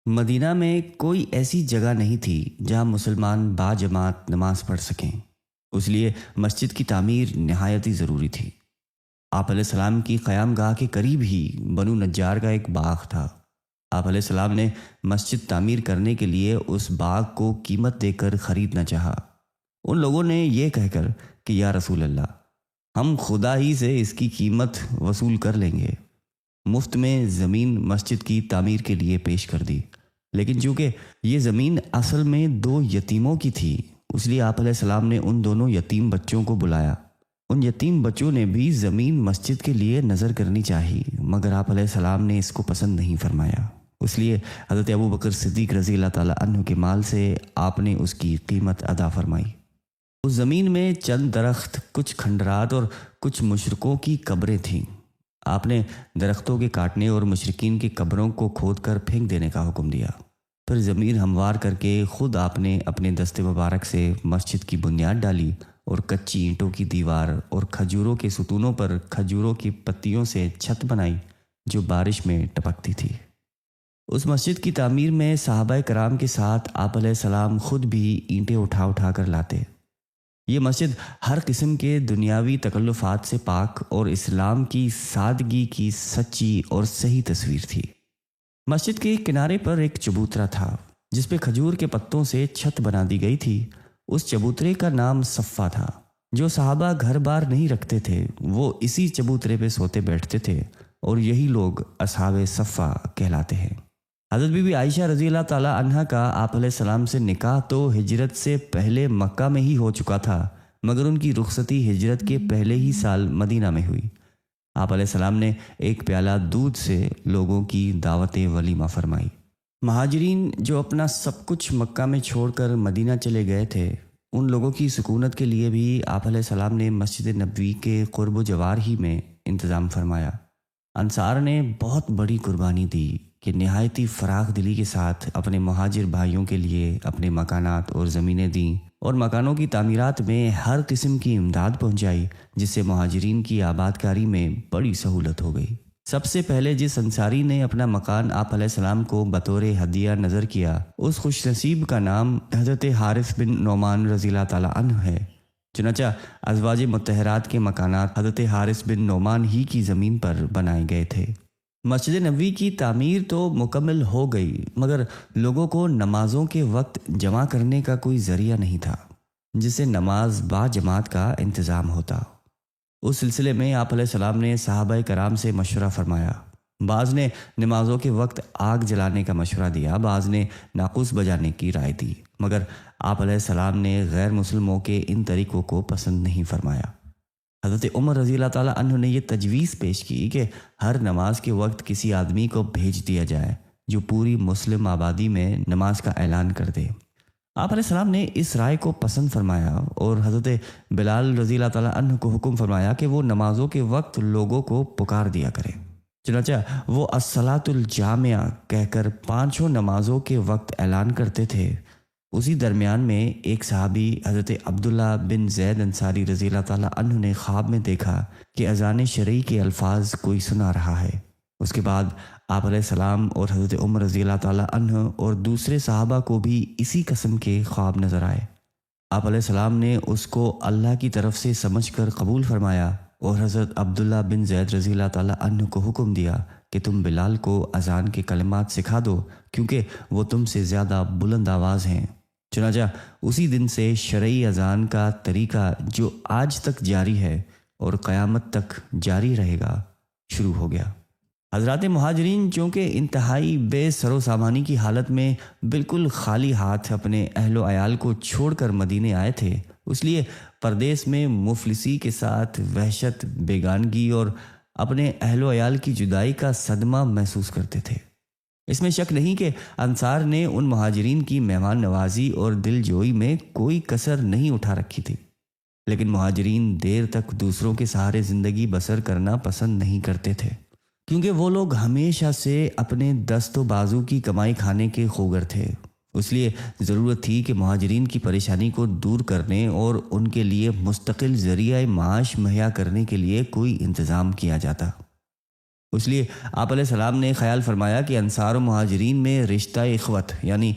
مدینہ میں کوئی ایسی جگہ نہیں تھی جہاں مسلمان باجماعت نماز پڑھ سکیں۔ اس لیے مسجد کی تعمیر نہایت ہی ضروری تھی۔ آپ علیہ السلام کی قیام گاہ کے قریب ہی بنو نجار کا ایک باغ تھا۔ آپ علیہ السلام نے مسجد تعمیر کرنے کے لیے اس باغ کو قیمت دے کر خریدنا چاہا۔ ان لوگوں نے یہ کہہ کر کہ یا رسول اللہ، ہم خدا ہی سے اس کی قیمت وصول کر لیں گے، مفت میں زمین مسجد کی تعمیر کے لیے پیش کر دی۔ لیکن چونکہ یہ زمین اصل میں دو یتیموں کی تھی، اس لیے آپ علیہ السلام نے ان دونوں یتیم بچوں کو بلایا۔ ان یتیم بچوں نے بھی زمین مسجد کے لیے نظر کرنی چاہی، مگر آپ علیہ السلام نے اس کو پسند نہیں فرمایا۔ اس لیے حضرت ابو بکر صدیق رضی اللہ تعالیٰ عنہ کے مال سے آپ نے اس کی قیمت ادا فرمائی۔ اس زمین میں چند درخت، کچھ کھنڈرات اور کچھ مشرکوں کی قبریں تھیں۔ آپ نے درختوں کے کاٹنے اور مشرکین کی قبروں کو کھود کر پھینک دینے کا حکم دیا۔ پھر زمین ہموار کر کے خود آپ نے اپنے دست مبارک سے مسجد کی بنیاد ڈالی اور کچی اینٹوں کی دیوار اور کھجوروں کے ستونوں پر کھجوروں کی پتیوں سے چھت بنائی جو بارش میں ٹپکتی تھی۔ اس مسجد کی تعمیر میں صحابہ کرام کے ساتھ آپ علیہ السلام خود بھی اینٹیں اٹھا اٹھا کر لاتے۔ یہ مسجد ہر قسم کے دنیاوی تکلفات سے پاک اور اسلام کی سادگی کی سچی اور صحیح تصویر تھی۔ مسجد کے کنارے پر ایک چبوترا تھا جس پہ کھجور کے پتوں سے چھت بنا دی گئی تھی۔ اس چبوترے کا نام صفا تھا۔ جو صحابہ گھر بار نہیں رکھتے تھے وہ اسی چبوترے پہ سوتے بیٹھتے تھے، اور یہی لوگ اصحاب صفا کہلاتے ہیں۔ حضرت بی بی عائشہ رضی اللہ تعالیٰ عنہا کا آپ علیہ السلام سے نکاح تو ہجرت سے پہلے مکہ میں ہی ہو چکا تھا، مگر ان کی رخصتی ہجرت کے پہلے ہی سال مدینہ میں ہوئی۔ آپ علیہ السلام نے ایک پیالہ دودھ سے لوگوں کی دعوت ولیمہ فرمائی۔ مہاجرین جو اپنا سب کچھ مکہ میں چھوڑ کر مدینہ چلے گئے تھے، ان لوگوں کی سکونت کے لیے بھی آپ علیہ السلام نے مسجد نبوی کے قرب و جوار ہی میں انتظام فرمایا۔ انصار نے بہت بڑی قربانی دی کہ نہایتی فراخ دلی کے ساتھ اپنے مہاجر بھائیوں کے لیے اپنے مکانات اور زمینیں دیں، اور مکانوں کی تعمیرات میں ہر قسم کی امداد پہنچائی، جس سے مہاجرین کی آباد کاری میں بڑی سہولت ہو گئی۔ سب سے پہلے جس انصاری نے اپنا مکان آپ علیہ السلام کو بطور ہدیہ نظر کیا، اس خوش نصیب کا نام حضرت حارث بن نعمان رضی اللہ تعالیٰ عنہ ہے۔ چنانچہ ازواج مطہرات کے مکانات حضرت حارث بن نعمان ہی کی زمین پر بنائے گئے تھے۔ مسجد نبوی کی تعمیر تو مکمل ہو گئی، مگر لوگوں کو نمازوں کے وقت جمع کرنے کا کوئی ذریعہ نہیں تھا جس سے نماز با جماعت کا انتظام ہوتا۔ اس سلسلے میں آپ علیہ السلام نے صحابہ کرام سے مشورہ فرمایا۔ بعض نے نمازوں کے وقت آگ جلانے کا مشورہ دیا، بعض نے ناقوس بجانے کی رائے دی، مگر آپ علیہ السلام نے غیر مسلموں کے ان طریقوں کو پسند نہیں فرمایا۔ حضرت عمر رضی اللہ تعالیٰ عنہ نے یہ تجویز پیش کی کہ ہر نماز کے وقت کسی آدمی کو بھیج دیا جائے جو پوری مسلم آبادی میں نماز کا اعلان کر دے۔ آپ علیہ السلام نے اس رائے کو پسند فرمایا اور حضرت بلال رضی اللہ تعالیٰ عنہ کو حکم فرمایا کہ وہ نمازوں کے وقت لوگوں کو پکار دیا کرے۔ چنانچہ وہ الصلاۃ الجامعہ کہہ کر پانچوں نمازوں کے وقت اعلان کرتے تھے۔ اسی درمیان میں ایک صحابی حضرت عبداللہ بن زید انصاری رضی اللہ تعالیٰ عنہ نے خواب میں دیکھا کہ اذان شرعی کے الفاظ کوئی سنا رہا ہے۔ اس کے بعد آپ علیہ السلام اور حضرت عمر رضی اللہ تعالیٰ عنہ اور دوسرے صحابہ کو بھی اسی قسم کے خواب نظر آئے۔ آپ علیہ السلام نے اس کو اللہ کی طرف سے سمجھ کر قبول فرمایا اور حضرت عبداللہ بن زید رضی اللہ تعالیٰ عنہ کو حکم دیا کہ تم بلال کو اذان کے کلمات سکھا دو، کیونکہ وہ تم سے زیادہ بلند آواز ہیں۔ چنانچہ اسی دن سے شرعی اذان کا طریقہ جو آج تک جاری ہے اور قیامت تک جاری رہے گا شروع ہو گیا۔ حضرات مہاجرین چونکہ انتہائی بے سر و سامانی کی حالت میں بالکل خالی ہاتھ اپنے اہل و عیال کو چھوڑ کر مدینے آئے تھے، اس لیے پردیس میں مفلسی کے ساتھ وحشت، بیگانگی اور اپنے اہل و عیال کی جدائی کا صدمہ محسوس کرتے تھے۔ اس میں شک نہیں کہ انصار نے ان مہاجرین کی مہمان نوازی اور دل جوئی میں کوئی کسر نہیں اٹھا رکھی تھی، لیکن مہاجرین دیر تک دوسروں کے سہارے زندگی بسر کرنا پسند نہیں کرتے تھے، کیونکہ وہ لوگ ہمیشہ سے اپنے دست و بازو کی کمائی کھانے کے خوگر تھے۔ اس لیے ضرورت تھی کہ مہاجرین کی پریشانی کو دور کرنے اور ان کے لیے مستقل ذریعہ معاش مہیا کرنے کے لیے کوئی انتظام کیا جاتا۔ اس لیے آپ علیہ السلام نے خیال فرمایا کہ انصار و مہاجرین میں رشتہ اخوت یعنی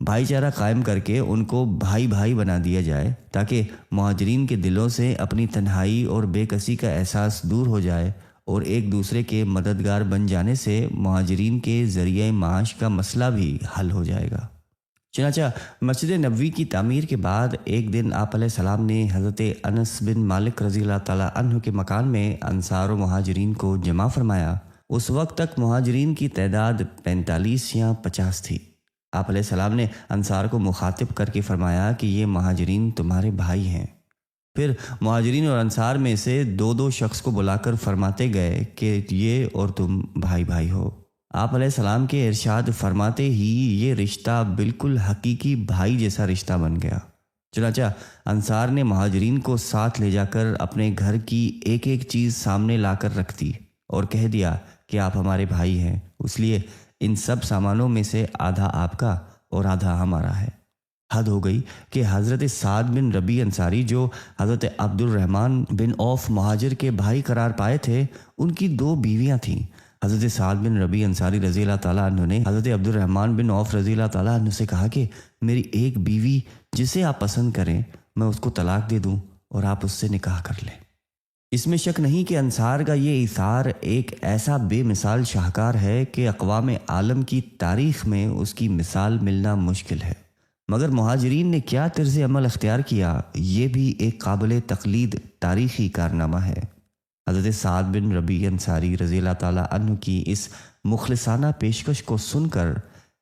بھائی چارہ قائم کر کے ان کو بھائی بھائی بنا دیا جائے، تاکہ مہاجرین کے دلوں سے اپنی تنہائی اور بے کسی کا احساس دور ہو جائے، اور ایک دوسرے کے مددگار بن جانے سے مہاجرین کے ذریعہ معاش کا مسئلہ بھی حل ہو جائے گا۔ چنانچہ مسجد نبوی کی تعمیر کے بعد ایک دن آپ علیہ السلام نے حضرت انس بن مالک رضی اللہ تعالیٰ عنہ کے مکان میں انصار و مہاجرین کو جمع فرمایا۔ اس وقت تک مہاجرین کی تعداد 45 یا 50 تھی۔ آپ علیہ السلام نے انصار کو مخاطب کر کے فرمایا کہ یہ مہاجرین تمہارے بھائی ہیں۔ پھر مہاجرین اور انصار میں سے دو دو شخص کو بلا کر فرماتے گئے کہ یہ اور تم بھائی بھائی ہو۔ آپ علیہ السلام کے ارشاد فرماتے ہی یہ رشتہ بالکل حقیقی بھائی جیسا رشتہ بن گیا۔ چنانچہ انصار نے مہاجرین کو ساتھ لے جا کر اپنے گھر کی ایک ایک چیز سامنے لا کر رکھ دی اور کہہ دیا کہ آپ ہمارے بھائی ہیں، اس لیے ان سب سامانوں میں سے آدھا آپ کا اور آدھا ہمارا ہے۔ حد ہو گئی کہ حضرت سعد بن ربیع انصاری جو حضرت عبد الرحمن بن عوف مہاجر کے بھائی قرار پائے تھے، ان کی 2 بیویاں تھیں۔ حضرت سعد بن ربیع انصاری رضی اللہ تعالیٰ عنہ نے حضرت عبد الرحمن بن عوف رضی اللہ تعالیٰ عنہ سے کہا کہ میری ایک بیوی جسے آپ پسند کریں میں اس کو طلاق دے دوں اور آپ اس سے نکاح کر لیں۔ اس میں شک نہیں کہ انصار کا یہ ایثار ایک ایسا بے مثال شاہکار ہے کہ اقوام عالم کی تاریخ میں اس کی مثال ملنا مشکل ہے۔ مگر مہاجرین نے کیا طرز عمل اختیار کیا، یہ بھی ایک قابل تقلید تاریخی کارنامہ ہے۔ حضرت سعد بن ربیع انصاری رضی اللہ تعالیٰ عنہ کی اس مخلصانہ پیشکش کو سن کر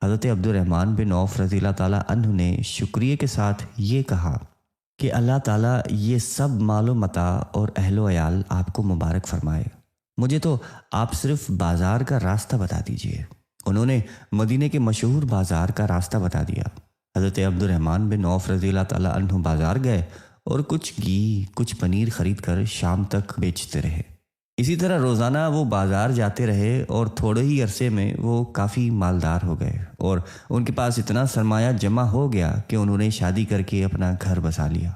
حضرت عبد الرحمن بن عوف رضی اللہ تعالیٰ عنہ نے شکریہ کے ساتھ یہ کہا کہ اللہ تعالیٰ یہ سب مال و متاع اور اہل و عیال آپ کو مبارک فرمائے، مجھے تو آپ صرف بازار کا راستہ بتا دیجئے۔ انہوں نے مدینے کے مشہور بازار کا راستہ بتا دیا۔ حضرت عبد الرحمن بن عوف رضی اللہ تعالیٰ عنہ بازار گئے اور کچھ گھی کچھ پنیر خرید کر شام تک بیچتے رہے۔ اسی طرح روزانہ وہ بازار جاتے رہے اور تھوڑے ہی عرصے میں وہ کافی مالدار ہو گئے اور ان کے پاس اتنا سرمایہ جمع ہو گیا کہ انہوں نے شادی کر کے اپنا گھر بسا لیا۔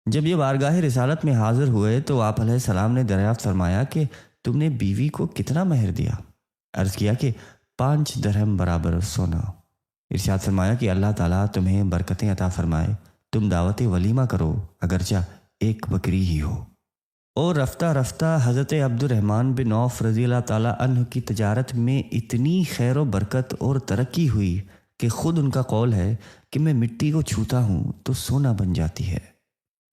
جب یہ بارگاہ رسالت میں حاضر ہوئے تو آپ علیہ السلام نے دریافت فرمایا کہ تم نے بیوی کو کتنا مہر دیا؟ عرض کیا کہ 5 درہم برابر سونا۔ ارشاد فرمایا کہ اللہ تعالیٰ تمہیں برکتیں عطا فرمائے، تم دعوت ولیمہ کرو اگرچہ ایک بکری ہی ہو۔ اور رفتہ رفتہ حضرت عبد الرحمن بن عوف رضی اللہ تعالیٰ عنہ کی تجارت میں اتنی خیر و برکت اور ترقی ہوئی کہ خود ان کا قول ہے کہ میں مٹی کو چھوتا ہوں تو سونا بن جاتی ہے۔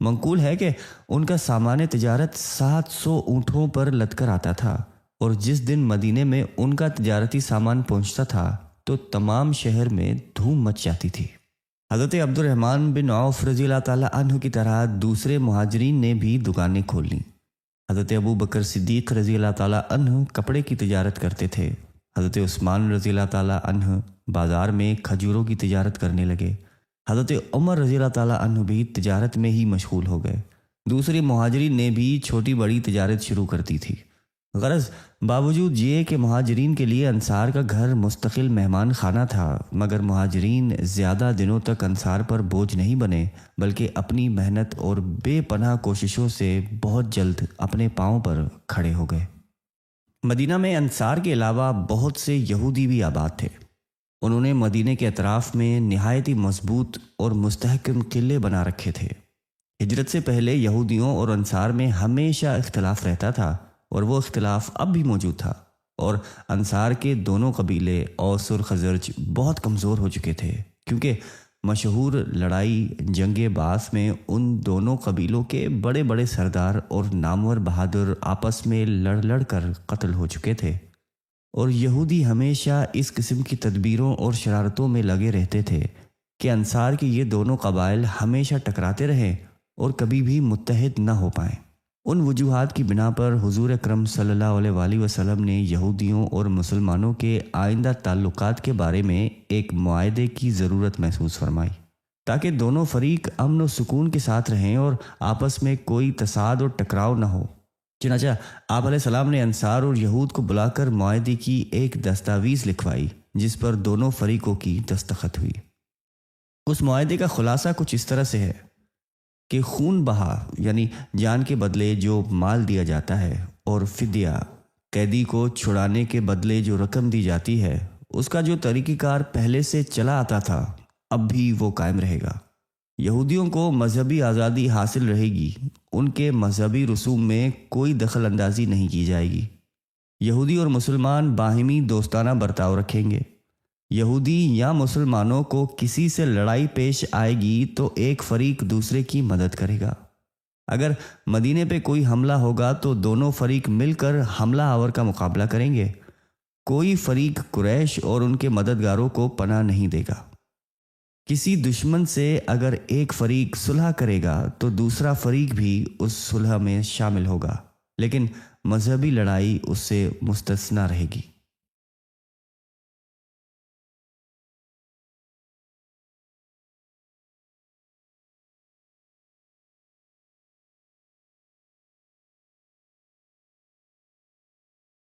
منقول ہے کہ ان کا سامان تجارت 700 اونٹوں پر لد کر آتا تھا، اور جس دن مدینے میں ان کا تجارتی سامان پہنچتا تھا تو تمام شہر میں دھوم مچ جاتی تھی۔ حضرت عبد الرحمن بن عوف رضی اللہ تعالیٰ عنہ کی طرح دوسرے مہاجرین نے بھی دکانیں کھول لیں۔ حضرت ابو بکر صدیق رضی اللہ تعالیٰ عنہ کپڑے کی تجارت کرتے تھے۔ حضرت عثمان رضی اللہ تعالیٰ عنہ بازار میں کھجوروں کی تجارت کرنے لگے۔ حضرت عمر رضی اللہ تعالیٰ عنہ بھی تجارت میں ہی مشغول ہو گئے۔ دوسرے مہاجرین نے بھی چھوٹی بڑی تجارت شروع کر دی تھی۔ غرض باوجود یہ کہ مہاجرین کے لیے انصار کا گھر مستقل مہمان خانہ تھا، مگر مہاجرین زیادہ دنوں تک انصار پر بوجھ نہیں بنے، بلکہ اپنی محنت اور بے پناہ کوششوں سے بہت جلد اپنے پاؤں پر کھڑے ہو گئے۔ مدینہ میں انصار کے علاوہ بہت سے یہودی بھی آباد تھے۔ انہوں نے مدینے کے اطراف میں نہایت ہی مضبوط اور مستحکم قلعے بنا رکھے تھے۔ ہجرت سے پہلے یہودیوں اور انصار میں ہمیشہ اختلاف رہتا تھا، اور وہ اختلاف اب بھی موجود تھا، اور انصار کے دونوں قبیلے اوس اور خزرج بہت کمزور ہو چکے تھے، کیونکہ مشہور لڑائی جنگ بعث میں ان دونوں قبیلوں کے بڑے بڑے سردار اور نامور بہادر آپس میں لڑ کر قتل ہو چکے تھے، اور یہودی ہمیشہ اس قسم کی تدبیروں اور شرارتوں میں لگے رہتے تھے کہ انصار کے یہ دونوں قبائل ہمیشہ ٹکراتے رہیں اور کبھی بھی متحد نہ ہو پائیں۔ ان وجوہات کی بنا پر حضور اکرم صلی اللہ علیہ وآلہ وسلم نے یہودیوں اور مسلمانوں کے آئندہ تعلقات کے بارے میں ایک معاہدے کی ضرورت محسوس فرمائی، تاکہ دونوں فریق امن و سکون کے ساتھ رہیں اور آپس میں کوئی تصاد اور ٹکراؤ نہ ہو۔ چنانچہ آپ علیہ السلام نے انصار اور یہود کو بلا کر معاہدے کی ایک دستاویز لکھوائی، جس پر دونوں فریقوں کی دستخط ہوئی۔ اس معاہدے کا خلاصہ کچھ اس طرح سے ہے کہ خون بہا یعنی جان کے بدلے جو مال دیا جاتا ہے، اور فدیہ قیدی کو چھڑانے کے بدلے جو رقم دی جاتی ہے اس کا جو طریقہ کار پہلے سے چلا آتا تھا اب بھی وہ قائم رہے گا۔ یہودیوں کو مذہبی آزادی حاصل رہے گی، ان کے مذہبی رسوم میں کوئی دخل اندازی نہیں کی جائے گی۔ یہودی اور مسلمان باہمی دوستانہ برتاؤ رکھیں گے۔ یہودی یا مسلمانوں کو کسی سے لڑائی پیش آئے گی تو ایک فریق دوسرے کی مدد کرے گا۔ اگر مدینے پہ کوئی حملہ ہوگا تو دونوں فریق مل کر حملہ آور کا مقابلہ کریں گے۔ کوئی فریق قریش اور ان کے مددگاروں کو پناہ نہیں دے گا۔ کسی دشمن سے اگر ایک فریق صلح کرے گا تو دوسرا فریق بھی اس صلح میں شامل ہوگا، لیکن مذہبی لڑائی اس سے مستثنی رہے گی۔